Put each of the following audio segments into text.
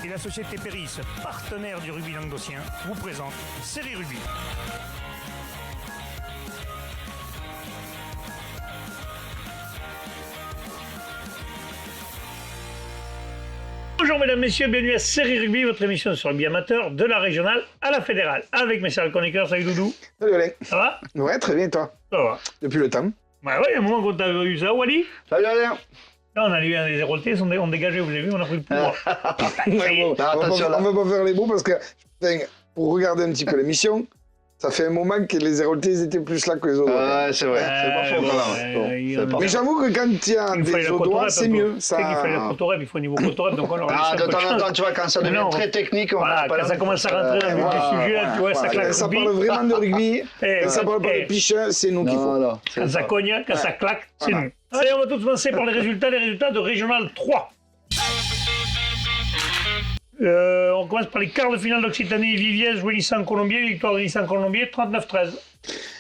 Et la société Péris, partenaire du rugby languedocien, vous présente Série Rugby. Bonjour mesdames, messieurs, bienvenue à Série Rugby, votre émission sur le rugby amateur de la régionale à la fédérale. Avec mes chers chroniqueurs, salut Doudou. Salut Alain. Ça va? Ouais, très bien, toi. Ça va. Depuis le temps. Bah ouais, il y a un moment qu'on t'a eu ça, Wally. Salut Alain. Là, on a eu un des Héroltais, ils ont dégagé, vous avez vu, on a pris le pouvoir. Ouais, bon, on va pas faire les mots parce que pour regarder un petit peu l'émission, ça fait un moment que les Héroltais étaient plus là que les autres. Ouais, c'est vrai. C'est pas faux quand même. Mais j'avoue que quand il y a des Audois, c'est mieux. Ça... Il fallait la Cotorep, il faut niveau Cotorep, donc on leur a de temps en temps, tu vois, quand ça devient très technique, voilà, quand ça commence à rentrer dans le sujet, tu vois, ça claque. Ça parle vraiment de rugby, ça parle pas de picheux, c'est nous qu'il faut. Quand ça cogne, quand ça claque, c'est nous. Allez, on va tout commencer par les résultats de Régional 3. On commence par les quarts de finale d'Occitanie. Viviez joué Nissan-Colombier, victoire de Nissan-Colombier, 39-13.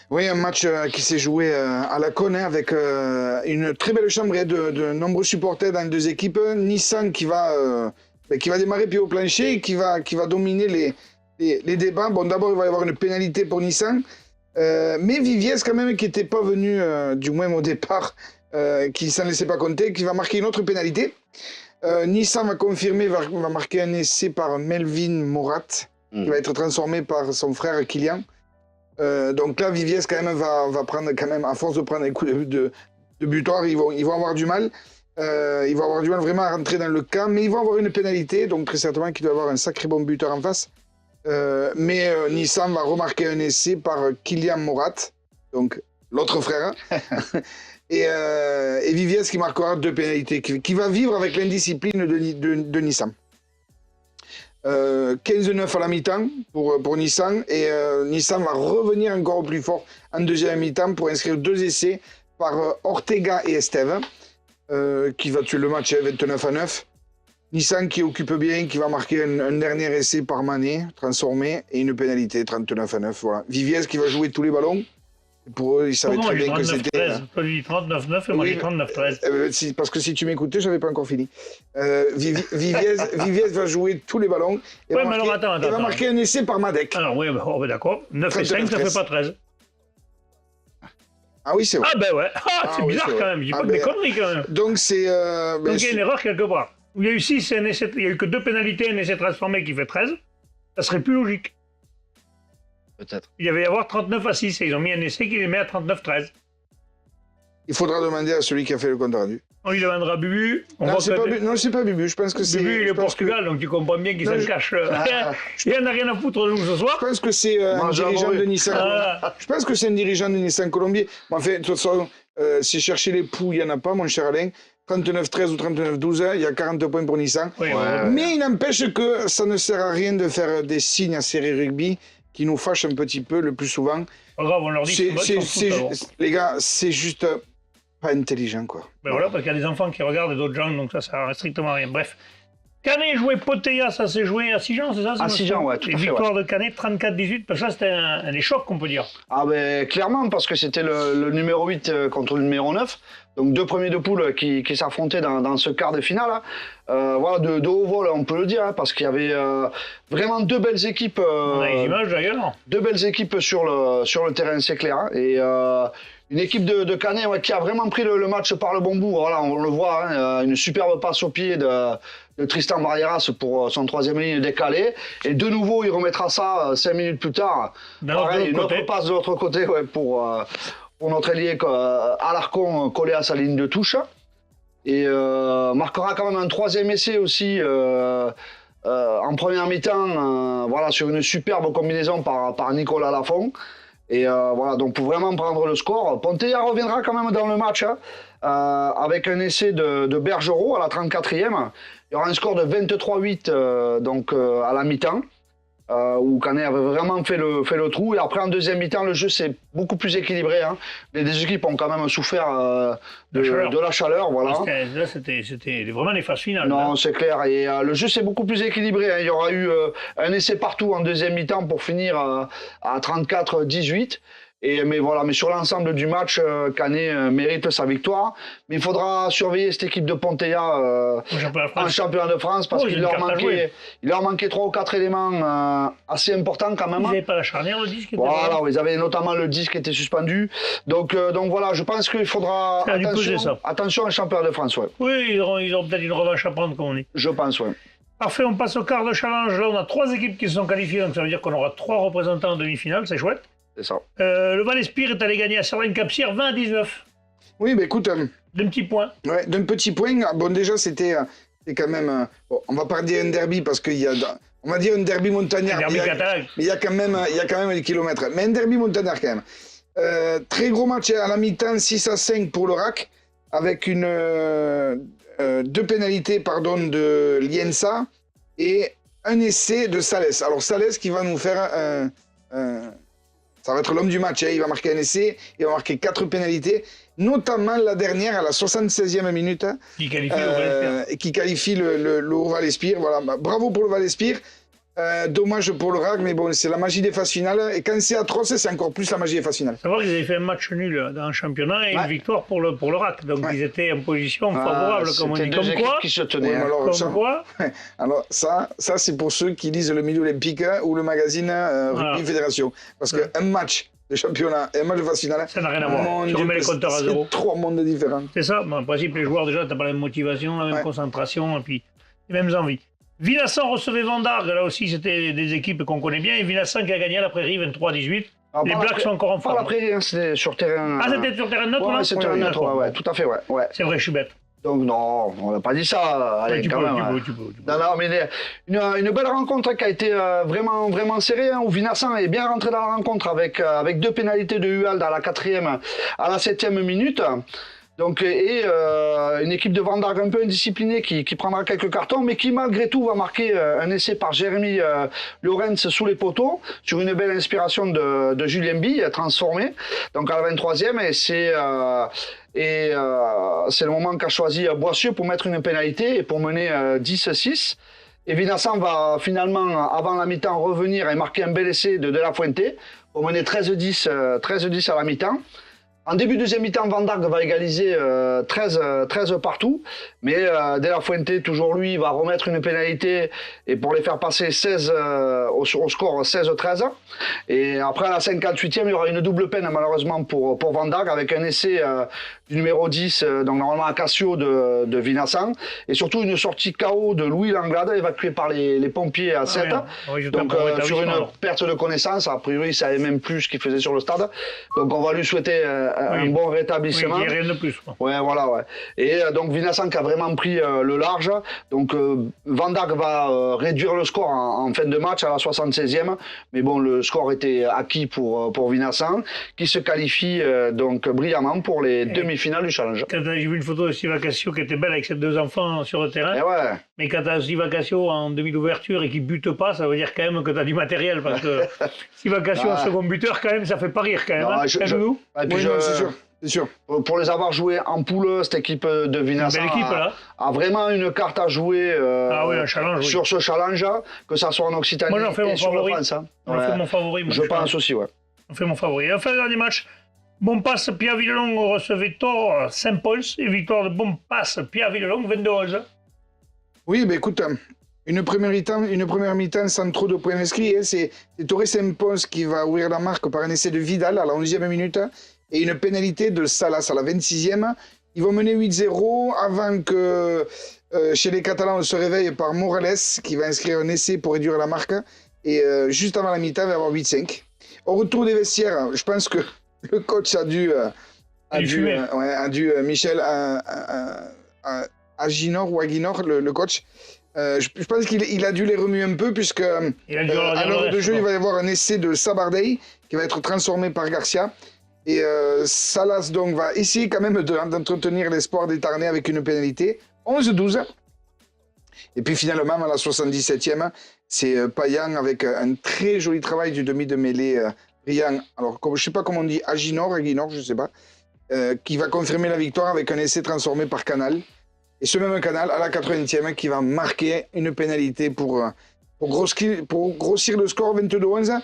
Oui, un match qui s'est joué à la Cône avec une très belle chambrée de nombreux supporters dans les deux équipes. Nissan qui va démarrer pied au plancher et qui va dominer les débats. Bon, d'abord, il va y avoir une pénalité pour Nissan. Mais Viviez, quand même, qui n'était pas venu, du moins au départ, qui ne s'en laissait pas compter, qui va marquer une autre pénalité. Nissan va confirmer, va marquer un essai par Melvin Morat, qui va être transformé par son frère Kylian. Donc là, Viviez quand même va prendre quand même, à force de prendre des coups de butoir, ils vont avoir du mal. Ils vont avoir du mal vraiment à rentrer dans le camp, mais ils vont avoir une pénalité, donc très certainement qu'il doit avoir un sacré bon buteur en face. Mais Nissan va remarquer un essai par Kylian Morat, donc l'autre frère. Et Viviez qui marquera 2 pénalités, qui va vivre avec l'indiscipline de Nissan. 15-9 à la mi-temps pour Nissan, et Nissan va revenir encore au plus fort en deuxième mi-temps pour inscrire 2 essais par Ortega et Esteve, qui va tuer le match 29-9. Nissan qui occupe bien, qui va marquer un dernier essai par Mané, transformé, et une pénalité 39-9. Voilà. Viviez qui va jouer tous les ballons. Pour eux, ils savaient très bien que c'était... Toi, lui, 39-9 et moi, j'ai 39-13. Parce que si tu m'écoutais, je n'avais pas encore fini. Viviez va jouer tous les ballons et va marquer un essai par Madec. Alors, oui, d'accord. 9 et 5, ça ne fait pas 13. Ah oui, c'est vrai. Ah ben ouais. C'est bizarre quand même. Je dis pas que des conneries quand même. Donc, c'est... donc, il y a une erreur quelque part. Il y a eu 6, il n'y a eu que 2 pénalités, un essai transformé qui fait 13. Ça serait plus logique. Peut-être. Il devait y avoir 39 à 6 et ils ont mis un essai qui les met à 39-13. Il faudra demander à celui qui a fait le compte rendu. On lui demandera Bubu. Non, c'est pas Bubu. Je pense que c'est... Bubu, il est au Portugal, donc tu comprends bien qu'il se cache. Il n'en a rien à foutre de nous ce soir. Je pense que c'est un dirigeant de Nissan. Je pense que c'est un dirigeant de Nissan Colombier. Enfin, de toute façon, si chercher les poux, il n'y en a pas, mon cher Alain. 39-13 ou 39-12, il y a 40 points pour Nissan. Oui, mais il n'empêche que ça ne sert à rien de faire des signes à série rugby qui nous fâchent un petit peu le plus souvent. Pas grave, on leur dit les gars, c'est juste pas intelligent, quoi. Ben voilà, parce qu'il y a des enfants qui regardent et d'autres gens, donc ça sert strictement à rien. Bref. Canet joué Poteya, ça s'est joué à Sijan, c'est ça? À Sijan, ouais, tout à fait. Victoire de Canet, 34-18, parce que ça c'était un des chocs, qu'on peut dire. Ah ben clairement, parce que c'était le numéro 8 contre le numéro 9. Donc 2 premiers de poule qui s'affrontaient dans ce quart de finale. Voilà, de haut vol, on peut le dire, hein, parce qu'il y avait vraiment 2 belles équipes. On a les images d'ailleurs. 2 belles équipes sur le terrain, c'est clair. Hein, et une équipe de Canet qui a vraiment pris le match par le bon bout. Voilà, on le voit, hein, une superbe passe au pied de Tristan Barrieras pour son 3e ligne décalée. Et de nouveau, il remettra ça 5 minutes plus tard. Pareil, une autre passe de l'autre côté pour notre ailier Alarcon collé à sa ligne de touche. Et marquera quand même un 3e essai aussi en première mi-temps, voilà, sur une superbe combinaison par Nicolas Lafont. Et voilà, donc pour vraiment prendre le score, Poteya reviendra quand même dans le match, hein, avec un essai de Bergerot à la 34e. Il y aura un score de 23-8 donc à la mi-temps, où Canet avait vraiment fait le trou. Et après, en deuxième mi-temps, le jeu s'est beaucoup plus équilibré. Hein. Les deux équipes ont quand même souffert de la chaleur. Voilà. Là, c'était vraiment les phases finales. Non, c'est clair. Et le jeu s'est beaucoup plus équilibré. Hein. Il y aura eu un essai partout en deuxième mi-temps pour finir à 34-18. Mais voilà, mais sur l'ensemble du match, Canet mérite sa victoire. Mais il faudra surveiller cette équipe de Ponteilla en championnat de France parce qu'il leur manquait 3 ou 4 éléments assez importants quand même. Ils n'avaient pas la charnière, le disque. Voilà, ils avaient notamment le disque qui était suspendu. Donc voilà, je pense qu'il faudra attention en championnat de France. Ouais. Oui, ils ont peut-être une revanche à prendre, comme on dit. Je pense, oui. Parfait, on passe au quart de challenge. Là, on a 3 équipes qui se sont qualifiées, donc ça veut dire qu'on aura 3 représentants en demi-finale, c'est chouette. C'est ça. Le Val-Espire est allé gagner à Cerdagne-Cap-Sire 20-19. Oui, mais écoute... d'un petit point. Ouais, d'un petit point. Bon, déjà, c'était quand même... bon, on va pas dire un derby parce qu'il y a... On va dire un derby montagnard. Un derby catalan. Mais il y a quand même des kilomètres. Mais un derby montagnard quand même. Très gros match à la mi-temps, 6-5 pour le RAC, avec 2 pénalités de Lienza et un essai de Salès. Alors Salès qui va nous faire ça va être l'homme du match, hein. Il va marquer un essai, il va marquer 4 pénalités, notamment la dernière à la 76e minute. Qui qualifie le Val-Espire. Qui qualifie le Val-Espire. Voilà. Bah, bravo pour le Val-Espire. Dommage pour le RAC, mais bon, c'est la magie des phases finales. Et quand c'est atroce, c'est encore plus la magie des phases finales. Savoir qu'ils avaient fait un match nul dans le championnat et une victoire pour le RAC. Donc ils étaient en position favorable, comme on dit. Comme quoi qui se tenaient. Alors ça c'est pour ceux qui lisent le Midi Olympique ou le magazine Rugby Fédération. Parce qu'un match de championnat et un match de phase finale, ça n'a rien à voir. Tu remets les compteurs à zéro. C'est 3 mondes différents. C'est ça. En principe, les joueurs, déjà, tu n'as pas la même motivation, la même concentration, et puis les mêmes envies. Villassant recevait Vendargue, là aussi c'était des équipes qu'on connaît bien, et Villassant qui a gagné à la Prairie 23-18. Les Blacks sont encore en forme. Pas la Prairie, hein, c'était sur terrain... Ah, c'était sur terrain neutre, là? C'était terrain neutre, ouais, tout à fait, ouais. C'est vrai, je suis bête. Donc non, on n'a pas dit ça, Alain, quand même. Tu peux. Non, mais une belle rencontre qui a été vraiment serrée, hein, où Villassant est bien rentré dans la rencontre avec 2 pénalités de Huald à la 4e, à la 7e minute. Donc, une équipe de Vendargue un peu indisciplinée qui prendra quelques cartons, mais qui malgré tout va marquer un essai par Jérémy Lorenz sous les poteaux, sur une belle inspiration de Julien Bille, transformé, donc à la 23e, et c'est le moment qu'a choisi Boissieu pour mettre une pénalité et pour mener 10-6. Et Villassant va finalement, avant la mi-temps, revenir et marquer un bel essai de La Fuente pour mener 13-10 à la mi-temps. En début de deuxième mi-temps, Vendargue va égaliser 13 partout, mais De La Fuente, toujours lui, va remettre une pénalité et pour les faire passer 16 au score 16-13. Et après, à la 58e, il y aura une double peine malheureusement pour Vendargue avec un essai du numéro 10, donc normalement Acacio de Villassant, et surtout une sortie KO de Louis Langlade, évacué par les pompiers à 7. Donc sur une perte de connaissance, a priori, il savait même plus ce qu'il faisait sur le stade. Donc on va lui souhaiter un bon rétablissement. Oui, rien de plus. Ouais, voilà, ouais. Et donc Villassant qui a vraiment pris le large. Donc Vendargue va réduire le score en fin de match à la 76e. Mais bon, le score était acquis pour Villassant, qui se qualifie donc brillamment pour les demi-finales du challenge. J'ai vu une photo de Steve Acacio qui était belle avec ses 2 enfants sur le terrain. Mais quand tu as Steve Acacio en demi d'ouverture et qui bute pas, ça veut dire quand même que tu as du matériel. Parce que Steve Acacio en second buteur, quand même, ça fait pas rire quand même. C'est sûr. Pour les avoir joués en poule, cette équipe de Villassant a vraiment une carte à jouer sur ce challenge, que ça soit en Occitanie. Moi, j'en fais mon favori. France. Hein. J'en fais mon favori. Je pense aussi, ouais. J'en fais mon favori. Enfin, le dernier match, Bompas Pierre-Villelong recevait Thor Saint-Pauls et victoire de Bompas Pierre-Villelong 22-11. Oui, mais écoute, une première mi-temps sans trop de points inscrits. Hein, c'est Torres Saint-Pauls qui va ouvrir la marque par un essai de Vidal à la 11e minute. Et une pénalité de Salas à la 26e. Ils vont mener 8-0 avant que chez les Catalans on se réveille par Morales qui va inscrire un essai pour réduire la marque. Et juste avant la mi-temps, il va y avoir 8-5. Au retour des vestiaires, je pense que le coach a dû Michel Aginor ou Aguinor, le coach. Je pense qu'il a dû les remuer un peu puisque à l'heure de jeu, il va y avoir un essai de Sabardey qui va être transformé par Garcia. Et Salas donc va essayer quand même d'entretenir l'espoir des Tarnais avec une pénalité. 11-12. Et puis finalement, à la 77e, c'est Payan avec un très joli travail du demi de mêlée brillant. Alors, je ne sais pas comment on dit, Aguinor, je ne sais pas, qui va confirmer la victoire avec un essai transformé par Canal. Et ce même Canal, à la 80e, qui va marquer une pénalité pour grossir le score 22-11.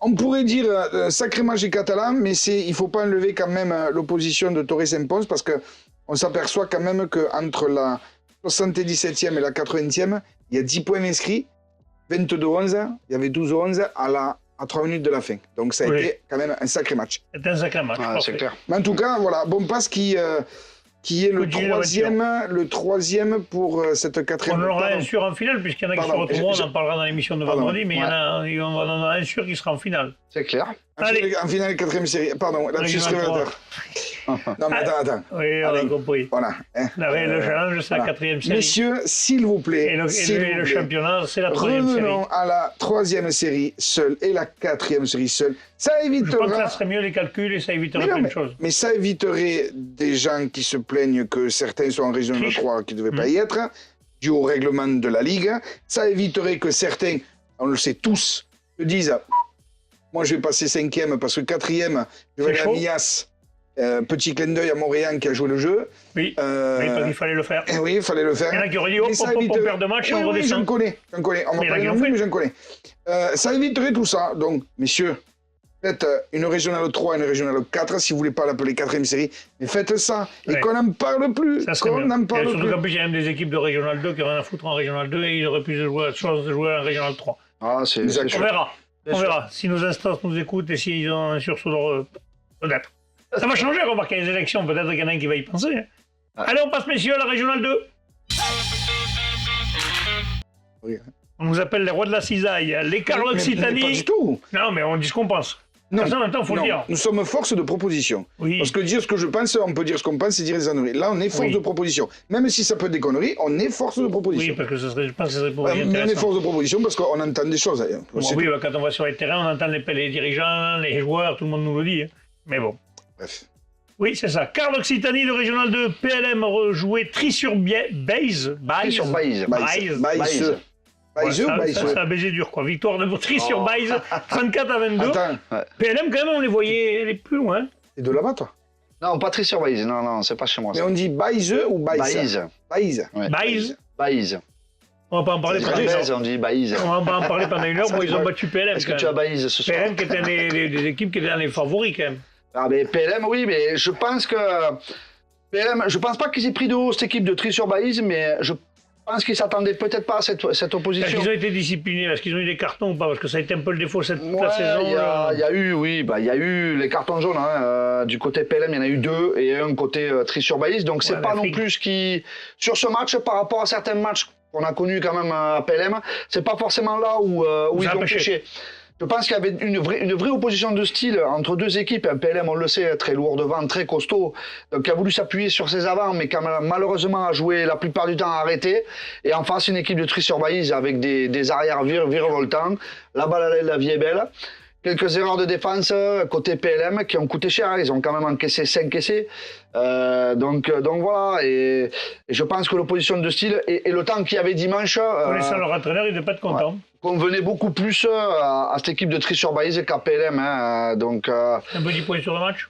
On pourrait dire sacré match des Catalans, mais il ne faut pas enlever quand même l'opposition de Torres Saint-Pons parce qu'on s'aperçoit quand même qu'entre la 77e et la 80e, il y a 10 points inscrits, 22-11, il y avait 12-11 à 3 minutes de la fin. Donc ça a été quand même un sacré match. C'était un sacré match, c'est clair. Mais en tout cas, voilà, Bompas qui est le troisième pour cette quatrième. On en aura un sûr en finale, puisqu'il y en a qui se retrouveront, on en parlera dans l'émission de vendredi, mais il y en a un sûr qui sera en finale. C'est clair. En finale, quatrième série. Pardon, là, je suis révélateur. Non, mais attends. Oui, on a compris. Voilà. Le challenge, c'est la quatrième série. Messieurs, s'il vous plaît. Et le championnat, c'est la troisième série. Revenons à la troisième série seule et la quatrième série seule. Ça évitera. Je pense que ça serait mieux les calculs et ça éviterait plein de choses. Mais ça éviterait des gens qui se plaignent que certains sont en région de 3 qui ne devaient pas y être, dû au règlement de la Ligue. Ça éviterait que certains, on le sait tous, se disent moi je vais passer 5e parce que 4e, je vais aller à Mias. Petit clin d'œil à Montréal qui a joué le jeu. Oui, il fallait le faire. Oui, il fallait le faire. Il y en a qui auraient dit on perd de match et on redescend. J'en connais. On va pas non plus, mais j'en connais. Ça éviterait tout ça. Donc, messieurs, faites une régionale 3 et une régionale 4, si vous voulez pas l'appeler 4e série, mais faites ça et qu'on n'en parle plus. Surtout qu'en plus, il y a même des équipes de régionale 2 qui n'ont rien à foutre en régionale 2 et ils auraient pu chance de jouer en régionale 3. On verra. Si nos instances nous écoutent et s'ils ont un sursaut peut-être. Ça va changer, remarquez les élections, peut-être qu'il y en a un qui va y penser. Allez, on passe, messieurs, à la régionale 2. Oui. On nous appelle les rois de la cisaille, les Carl Occitanie. Pas du tout. Non, mais on dit ce qu'on pense. Non, en même temps, il faut le dire. Nous sommes force de proposition. Oui. Parce que dire ce que je pense, on peut dire ce qu'on pense et dire des conneries. Là, on est force de proposition. Même si ça peut être des conneries, on est force de proposition. Oui, parce que je pense que ce serait pour vous mais on est force de proposition parce qu'on entend des choses. Oui, quand on va sur les terrains, on entend les dirigeants, les joueurs, tout le monde nous le dit. Mais bon. Bref. Oui, c'est ça. Carl Occitanie de Régional 2, PLM rejoué Tri-sur-Baïse. Ça a baisé dur, quoi. Victoire de Tri-sur-Baïse, 34-22. PLM, quand même, on les voyait aller plus loin. C'est de là-bas, toi? Non, pas Tri-sur-Baïse. Non, c'est pas chez moi. Mais on dit Baïse ou Baïse? Baïse. On va pas en parler pendant une heure. On dit Baïse. On va pas en parler pendant une heure. Ils ont battu PLM. Est-ce que tu as Baïse ce soir? PLM qui était des équipes qui étaient dans les favoris, quand même. Ah mais PLM, oui, mais je pense que PLM, je pense pas qu'ils aient pris de haut cette équipe de Tri-sur-Baïse, mais je pense qu'ils s'attendaient peut-être pas à cette opposition. Est-ce qu'ils ont été disciplinés? Est-ce qu'ils ont eu des cartons ou pas? Parce que ça a été un peu le défaut cette saison. Il y a eu les cartons jaunes. Du côté PLM, il y en a eu 2 et un côté Tri-sur-Baïse. Donc c'est pas non plus ce qui... Sur ce match, par rapport à certains matchs qu'on a connus quand même à PLM, c'est pas forcément là où ils ont pêché. Je pense qu'il y avait une vraie opposition de style entre deux équipes. Un PLM, on le sait, très lourd devant, très costaud, donc qui a voulu s'appuyer sur ses avants, mais qui a malheureusement a joué la plupart du temps arrêté. Et en face, une équipe de Tri-sur-Baïse avec des arrières virevoltants. La balle, la vie est belle. Quelques erreurs de défense côté PLM qui ont coûté cher. Ils ont quand même encaissé 5 essais. Donc voilà. Et je pense que l'opposition de style et le temps qu'il y avait dimanche... Connaissant leur entraîneur, il ne devait pas être content. Convenait beaucoup plus à cette équipe de Tri-sur-Baïse qu'à PLM. Un petit point sur le match.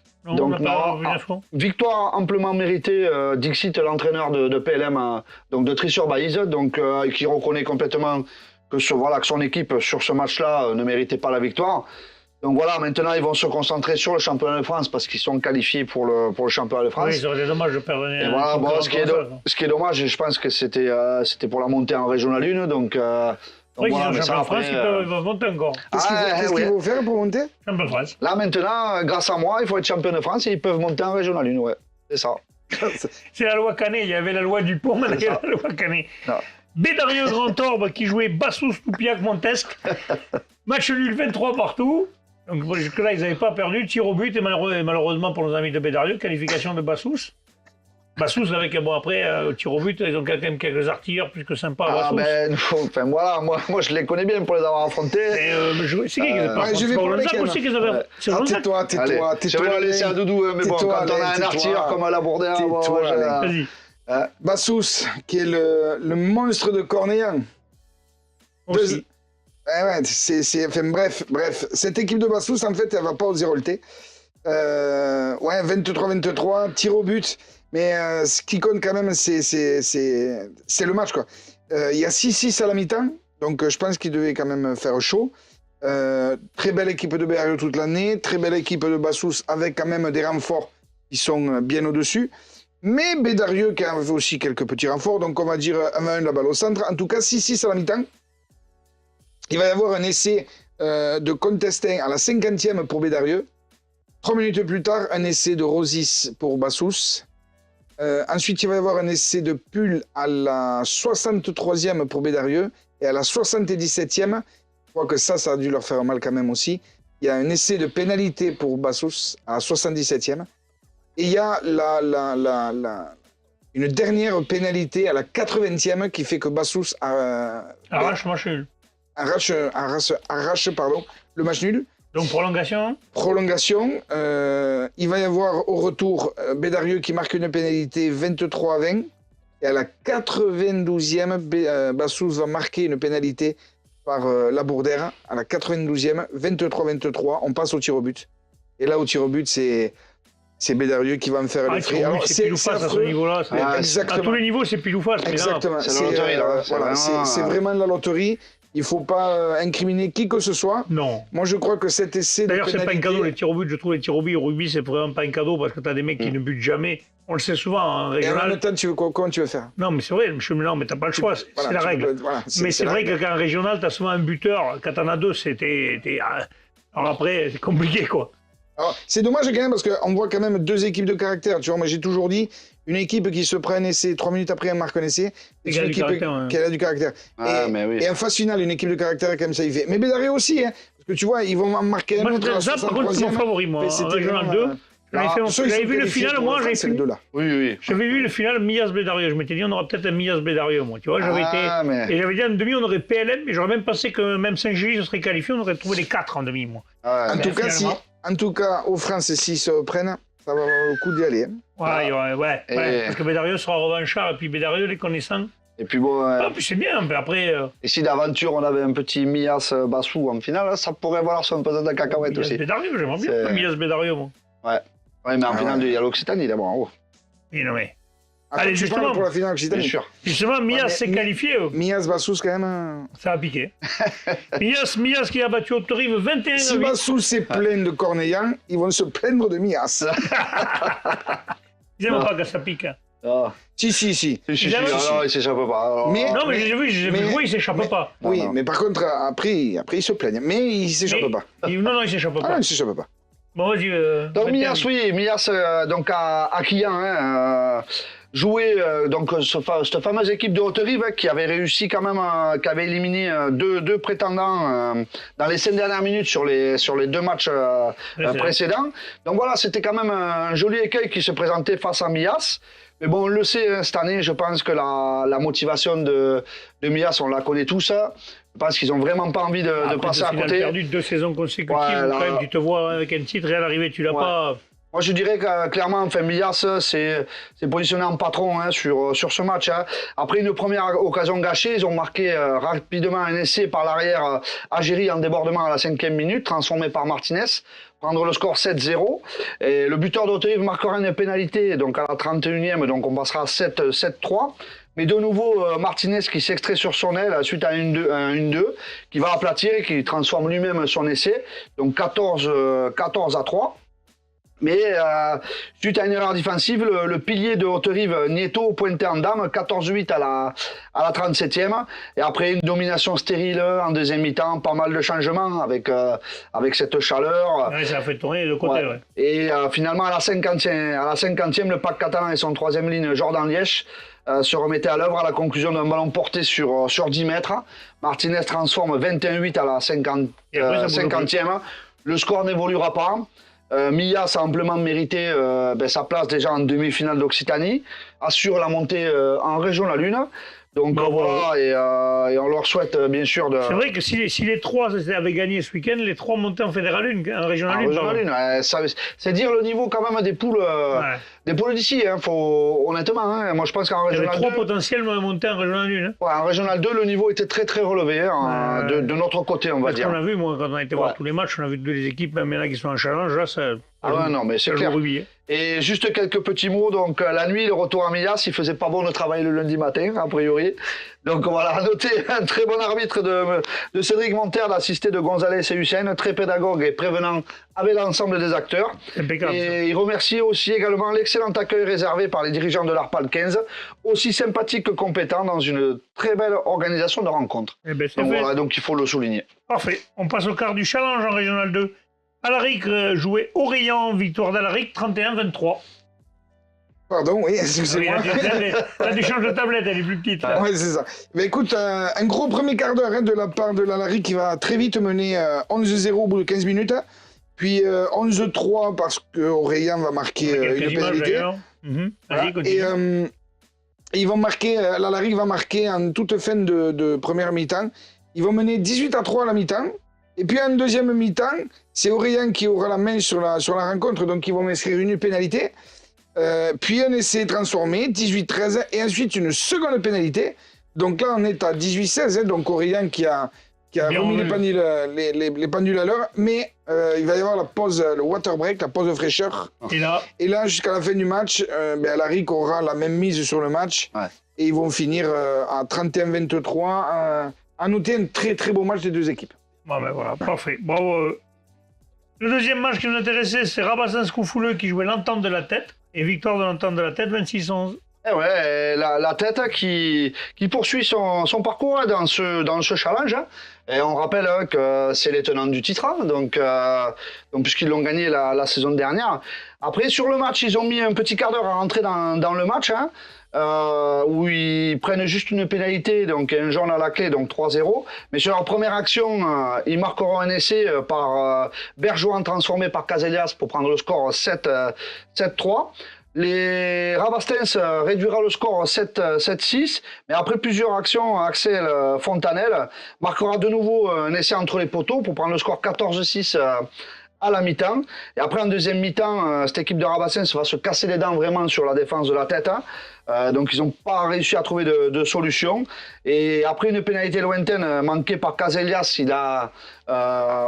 Victoire amplement méritée d'Ixit, l'entraîneur de PLM, donc de Tri-sur-Baïse, qui reconnaît complètement que son équipe sur ce match-là ne méritait pas la victoire. Donc voilà, maintenant ils vont se concentrer sur le championnat de France parce qu'ils sont qualifiés pour le championnat de France. Oui, ça aurait été dommage de perdre. Et voilà, ce qui est dommage, je pense que c'était pour la montée en Régional 1, donc oui, voilà, ils sont champions de France, ils peuvent monter encore. Qu'est-ce qu'il faut faire pour monter? Champion de France. Là maintenant, grâce à moi, il faut être champion de France et ils peuvent monter en Régional 1, ouais. C'est ça. C'est la loi Canet, il y avait la loi Dupont, maintenant il y a la loi Canet. Bédarieux Grand Orbe qui jouait Bassous-Toupiac Montesque. Match nul 23 partout. Donc jusque-là, ils n'avaient pas perdu. Tir au but et malheureusement pour nos amis de Bédarieux, qualification de Bassous. Bassous avec, après, tir au but, ils ont quand même quelques artilleurs plus que sympas à Bassous. Voilà, moi je les connais bien pour les avoir affrontés. C'est qui les a pas affrontés? C'est Lonzac aussi qu'ils avaient. C'est Lonzac. Tais-toi. Je vais le laisser à Doudou, mais bon, quand on a un artilleur comme à la Bourdin, vas-y. Bassous, qui est le monstre de Cornéan. Aussi. Bref, cette équipe de Bassous, en fait, elle va pas oser relever. 23-23, tir au but. Mais ce qui compte quand même, c'est le match, quoi. Il y a 6-6 à la mi-temps, donc je pense qu'il devait quand même faire chaud. Très belle équipe de Bédarieux toute l'année, très belle équipe de Bassous avec quand même des renforts qui sont bien au-dessus. Mais Bédarieux qui a aussi quelques petits renforts, donc on va dire 1-1 la balle au centre. En tout cas, 6-6 à la mi-temps. Il va y avoir un essai de Contestin à la 50e pour Bédarieux. 3 minutes plus tard, un essai de Rosis pour Bassous. Ensuite, il va y avoir un essai de Pull à la 63e pour Bédarieux. Et à la 77e, je crois que ça a dû leur faire mal quand même aussi. Il y a un essai de pénalité pour Bassous à la 77e. Et il y a une dernière pénalité à la 80e qui fait que Bassous Arrache match nul. arrache le match nul. Donc prolongation. Prolongation. Il va y avoir au retour Bédarieux qui marque une pénalité 23-20. Et à la 92e, Bassous va marquer une pénalité par Labourdère. À la 92e, 23-23. On passe au tir au but. Et là, au tir au but, c'est Bédarieux qui va me faire le free. Alors, c'est pile ou face à ce niveau-là. Exactement. À tous les niveaux, c'est pile ou face. Exactement. C'est la loterie, là. C'est vraiment la loterie. Il ne faut pas incriminer qui que ce soit. Non. Moi, je crois que cet essai D'ailleurs, de c'est pénalité... pas un cadeau, les tirs au but. Je trouve les tirs au but au rugby, c'est vraiment pas un cadeau parce que tu as des mecs qui ne butent jamais. On le sait souvent en Et en régional. même temps, comment tu veux faire? Non, mais c'est vrai, non, mais t'as pas le choix, c'est la règle. Mais c'est vrai que qu'en régional, tu as souvent un buteur. Quand t'en as deux, alors après, c'est compliqué, quoi. Alors, c'est dommage quand même parce qu'on voit quand même deux équipes de caractère. Tu vois, moi j'ai toujours dit une équipe qui se prend un essai, 3 minutes après elle marque un essai, c'est une équipe qui a du caractère. Et en phase finale, une équipe de caractère comme ça il fait. Mais Bédarieux aussi, hein, parce que tu vois, ils vont en marquer un autre. Ça, par contre, c'est mon favori, moi. En régional 2. J'avais vu le final, moi, Oui. J'avais vu le final Millas-Bédarieux. Je m'étais dit, on aura peut-être un Millas-Bédarieux, moi. Tu vois, et j'avais dit en demi, on aurait PLM, mais j'aurais même pensé que même Saint-Gilles se serait qualifié, on aurait trouvé les 4 en demi, moi. En tout cas, aux France, s'ils se reprennent, ça va avoir le coup d'y aller. Ouais. Parce que Bédarieux sera revanchard, et puis Bédarieux, les connaissants. Et puis bon. Puis c'est bien, mais après. Et si d'aventure on avait un petit Millas-Bassou en finale, ça pourrait valoir son pesant de cacahuète aussi. Bédarieux, j'aimerais bien Millas-Bédarieux, moi. Ouais, mais en finale, il y a l'Occitanie d'abord en haut. Oui, non, mais. Allez, justement, pour la finale Occitanie. Bien sûr. Justement, Millas s'est qualifié. Millas-Bassous, quand même. Ça a piqué. Millas qui a battu Haute-Rive 21-8. Si Bassous s'est plein de Cornellan, ils vont se plaindre de Millas. Ils n'aiment pas que ça pique. Si. Non, il s'échappe pas. Non, mais j'ai vu jouer, il s'échappe pas. Oui, mais par contre, après, il se plaignent. Mais il s'échappe pas. Non, il s'échappe pas. Ah non, il s'échappe pas. Bon, vas-y. Donc Millas, donc à Quillan, jouait donc cette fameuse équipe de Haute-Rive qui avait réussi quand même, qui avait éliminé deux prétendants dans les 5 dernières minutes sur les 2 matchs précédents. Donc voilà, c'était quand même un joli écueil qui se présentait face à Millas. Mais bon, on le sait, cette année, je pense que la motivation de Millas, on la connaît tous. Je pense qu'ils n'ont vraiment pas envie de passer à côté. Ils ont perdu 2 saisons consécutives. Quand même, tu te vois avec un titre et à l'arrivée, tu l'as pas. Moi, je dirais que clairement, Millas s'est positionné en patron sur ce match. Après une première occasion gâchée, ils ont marqué rapidement un essai par l'arrière Agéry en débordement à la 5e minute, transformé par Martinez, prendre le score 7-0. Et le buteur d'Haute-Rive marquera une pénalité donc à la 31e, donc on passera à 7-3. Mais de nouveau, Martinez qui s'extrait sur son aile suite à un 1-2, qui va aplatir et qui transforme lui-même son essai. Donc 14-3. Mais suite à une erreur défensive, le pilier de Haute-Rive, Nieto, pointé en dame, 14-8 à la 37e. Et après une domination stérile en deuxième mi-temps, pas mal de changements avec cette chaleur. Oui, ça a fait tourner de côté. Ouais. Et finalement, à la 50e, le pack catalan et son 3e ligne, Jordan Liège, se remettait à l'œuvre à la conclusion d'un ballon porté sur 10 mètres. Martinez transforme 21-8 à la 50e. Le score n'évoluera pas. Millas a amplement mérité sa place déjà en demi-finale d'Occitanie, assure la montée en Régional 1. Donc voilà, et on leur souhaite bien sûr de... C'est vrai que si les 3 avaient gagné ce week-end, les 3 montaient en Fédéral 1, en Régional 1. C'est dire le niveau quand même des poules d'ici, honnêtement. Moi je pense qu'en Régional 2... Il y avait 3 potentiellement montés en Régional 1. En Régional 2, le niveau était très très relevé de notre côté, on va dire. On a vu, moi, quand on a été voir tous les matchs, on a vu 2 équipes, même il y en a qui sont en challenge, là, Ah ouais, non, mais c'est clair. Et juste quelques petits mots. Donc, la nuit, le retour à Millas, il faisait pas bon le travail le lundi matin, a priori. Donc, voilà, à noter un très bon arbitre de Cédric Monterre, l'assisté de Gonzalez et Hussein, très pédagogue et prévenant avec l'ensemble des acteurs. Impeccable. Et il remercie aussi également l'excellent accueil réservé par les dirigeants de l'ARPAL 15, aussi sympathiques que compétents dans une très belle organisation de rencontres. Donc, voilà, donc il faut le souligner. Parfait. On passe au quart du challenge en Régional 2. Alaric jouait Orient, victoire d'Alaric 31-23. Pardon, oui, excusez-moi. Tu changes de tablette, elle est plus petite. Oui, c'est ça. Mais écoute, un gros premier quart d'heure de la part de l'Alaric qui va très vite mener 11-0 au bout de 15 minutes. Puis 11-3 parce qu'Orient va marquer une pénalité. Voilà. Et ils vont marquer, l'Alaric va marquer en toute fin de première mi-temps. Ils vont mener 18-3 à la mi-temps. Et puis en deuxième mi-temps, c'est Orient qui aura la main sur la rencontre, donc ils vont m'inscrire une pénalité. Puis un essai transformé, 18-13, et ensuite une seconde pénalité. Donc là, on est à 18-16, donc Orient qui a remis les pendules à l'heure. Mais il va y avoir la pause, le water break, la pause de fraîcheur. Et là jusqu'à la fin du match, Alaric aura la même mise sur le match. Ouais. Et ils vont finir à 31-23, à noter un très très beau match des deux équipes. Bon, ben voilà, parfait. Bon, le deuxième match qui nous intéressait, c'est Rabastens-Coufouleux qui jouait l'entente de la tête. Et victoire de l'entente de la tête, 26-11. Eh ouais, la tête qui poursuit son parcours dans ce challenge. Et on rappelle que c'est les tenants du titre, donc puisqu'ils l'ont gagné la saison dernière. Après, sur le match, ils ont mis un petit quart d'heure à rentrer dans le match, où ils prennent juste une pénalité, donc un jaune à la clé, donc 3-0. Mais sur leur première action, ils marqueront un essai par Bergeron transformé par Caselias pour prendre le score 7-3. Les Rabastens réduira le score 7-6, mais après plusieurs actions, Axel Fontanel marquera de nouveau un essai entre les poteaux pour prendre le score 14-6 à la mi-temps. Et après, en deuxième mi-temps, cette équipe de Rabastens va se casser les dents vraiment sur la défense de la tête. Donc, ils n'ont pas réussi à trouver de solution. Et après une pénalité lointaine manquée par Caselias, il a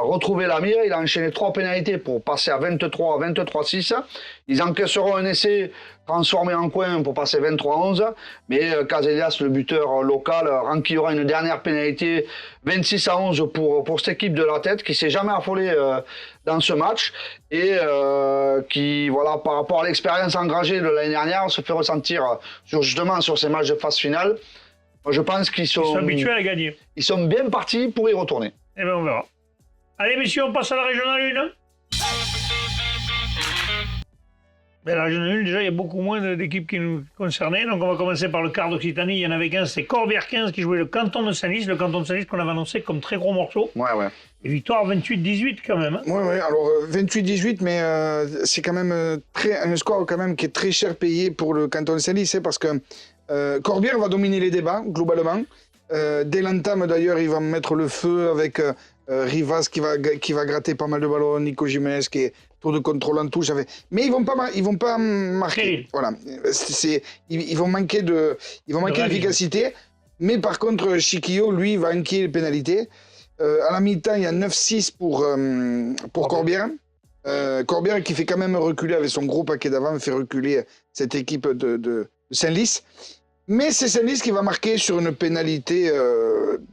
retrouvé la mire. Il a enchaîné 3 pénalités pour passer à 23-6. Ils encaisseront un essai transformé en coin pour passer 23-11. Mais Caselias, le buteur local, renquillera une dernière pénalité 26-11 pour cette équipe de la tête qui ne s'est jamais affolée dans ce match. Et qui, voilà, par rapport à l'expérience engagée de l'année dernière, se fait ressentir justement sur ces matchs de phase finale. Moi, je pense qu'ils sont habitués à gagner. Ils sont bien partis pour y retourner. Eh bien, on verra. Allez, messieurs, on passe à la régionale 1. Mais la régionale 1, déjà, il y a beaucoup moins d'équipes qui nous concernaient. Donc, on va commencer par le quart d'Occitanie. Il y en avait 15. C'est Corbière 15 qui jouait le canton de Senlis. Le canton de Senlis qu'on avait annoncé comme très gros morceau. Ouais. Et victoire 28-18 quand même. Ouais. Alors 28-18, mais c'est quand même un score quand même qui est très cher payé pour le canton de Senlis, parce que Corbière va dominer les débats globalement. Dès l'entame d'ailleurs, il va mettre le feu avec Rivas qui va gratter pas mal de ballons, Nico Jiménez qui est tour de contrôle en touche. Mais ils vont pas marquer. Voilà, ils vont manquer d'efficacité. Mais par contre, Chiquillo, lui, va enquiller les pénalités. À la mi-temps, il y a 9-6 pour Corbière. Corbière qui fait quand même reculer avec son gros paquet d'avant, fait reculer cette équipe de Senlis. Mais c'est Senlis qui va marquer sur une pénalité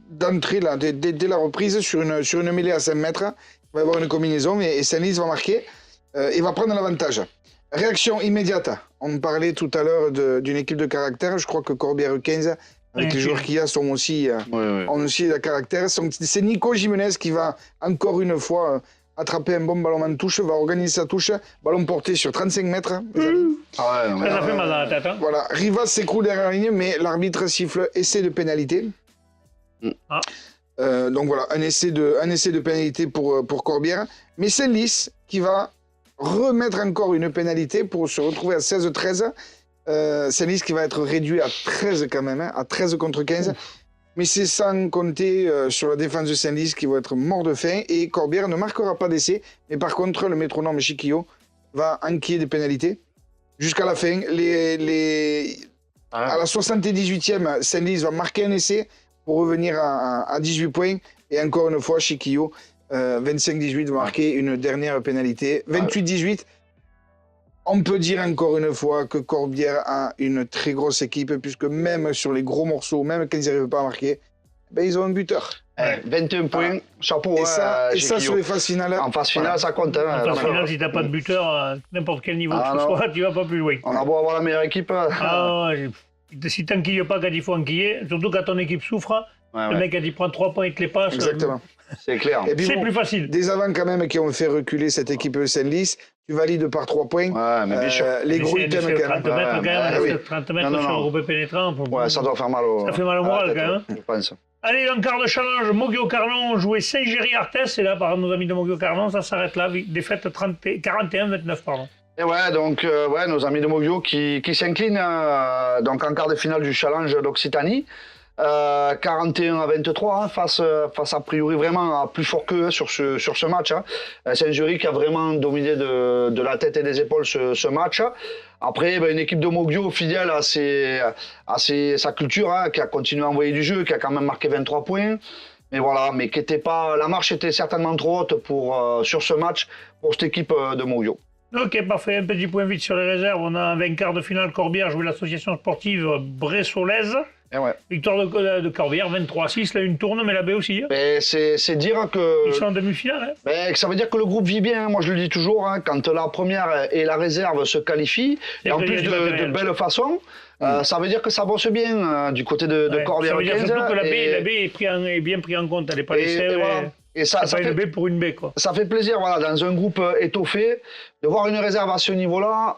d'entrée là, dès la reprise sur une mêlée à 5 mètres. Il va y avoir une combinaison et Senlis va marquer et va prendre l'avantage. Réaction immédiate. On parlait tout à l'heure d'une équipe de caractère. Je crois que Corbière 15, avec les joueurs qu'il y a, ont aussi le caractère. C'est Nico Jiménez qui va encore une fois attraper un bon ballon en touche, va organiser sa touche, ballon porté sur 35 mètres. Ça fait mal dans la tête. Voilà, Rivas s'écroule derrière la ligne, mais l'arbitre siffle essai de pénalité. Donc voilà, un essai de pénalité pour Corbière. Mais Senlis qui va remettre encore une pénalité pour se retrouver à 16-13. Senlis qui va être réduit à 13 quand même, à 13 contre 15. Mais c'est sans compter sur la défense de Senlis qui va être mort de faim. Et Corbière ne marquera pas d'essai. Mais par contre, le métronome Chiquillo va enquiller des pénalités jusqu'à la fin. À la 78e, Senlis va marquer un essai pour revenir à 18 points. Et encore une fois, Chiquillo 25-18 va marquer une dernière pénalité. 28-18. On peut dire encore une fois que Corbière a une très grosse équipe, puisque même sur les gros morceaux, même quand ils n'arrivent pas à marquer, ben, ils ont un buteur. 21 points, chapeau. Et ça sur les phases finales. En phase finale, ça compte. En phase finale, si tu n'as pas de buteur, à n'importe quel niveau que ce soit, tu ne vas pas plus loin. On a beau avoir la meilleure équipe. Si tu n'enquilles pas quand il faut enquiller, surtout quand ton équipe souffre, le mec, quand il prend 3 points et te les passe. Exactement. C'est clair. C'est plus facile. Des avants quand même qui ont fait reculer cette équipe de Saint-Lys, tu valides par 3 points. Ouais, mais bien sûr. Les gros items quand même. 30 mètres quand même, 30 mètres sur un groupe pénétrant. Ouais, ça doit faire mal au... Ça fait mal au moral quand même. Je pense. Allez, en quart de challenge, Moguio-Carnon jouait Saint-Géry-Arthès. Et là, par nos amis de Moguio-Carnon, ça s'arrête là. Défaite 41-29, pardon. Et ouais, donc nos amis de Moguio qui s'inclinent donc en quart de finale du challenge d'Occitanie. 41-23 face a priori vraiment à plus fort qu'eux sur ce match. Saint-Géry qui a vraiment dominé de la tête et des épaules ce match. Après, une équipe de Moguio fidèle à sa culture, qui a continué à envoyer du jeu, qui a quand même marqué 23 points. Mais voilà, mais qui était pas, la marche était certainement trop haute sur ce match pour cette équipe de Moguio. Ok, parfait. Un petit point vite sur les réserves. On a un vainqueur de finale Corbière, joué l'association sportive Bressolaise. Victoire de Corbière, 23-6. Là, une tourne, mais la baie aussi. C'est dire que... Ils sont en demi-finale. Ça veut dire que le groupe vit bien. Moi, je le dis toujours. Quand la première et la réserve se qualifient, et en plus de belle façon, ça veut dire que ça bosse bien du côté de Corbière. Ça veut dire surtout que la baie est bien prise en compte. Elle n'est pas laissée. Et ça fait une baie pour une baie, quoi. Ça fait plaisir, dans un groupe étoffé, de voir une réserve à ce niveau-là.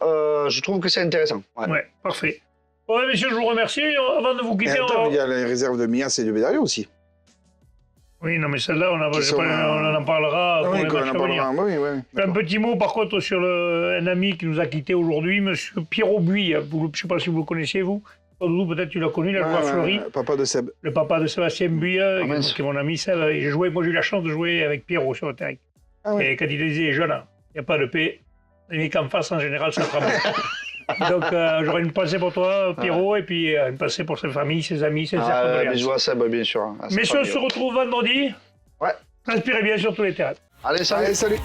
Je trouve que c'est intéressant. Ouais, parfait. Bon, messieurs, je vous remercie. Avant de vous quitter, il y a les réserves de Mias et de Bédarieux aussi. Oui, non, mais celle-là, on en parlera. Un petit mot, par contre, sur un ami qui nous a quittés aujourd'hui, monsieur Pierrot Buis. Je ne sais pas si vous le connaissiez, vous. Peut-être tu l'as connu, le joueur Fleury. Papa de Seb. Le papa de Sébastien Buis, qui est mon ami Seb. Moi, j'ai eu la chance de jouer avec Pierrot sur le terrain. Et quand il disait jeune, il n'y a pas de paix. Les qu'en face, en général, ça travaille. Donc, j'aurais une pensée pour toi, Pierrot, et puis une pensée pour sa famille, ses amis, ses cercles. Bisous à Seb, bien sûr. Messieurs, on se retrouve vendredi. Ouais. Inspirez bien sur tous les théâtres. Allez, salut.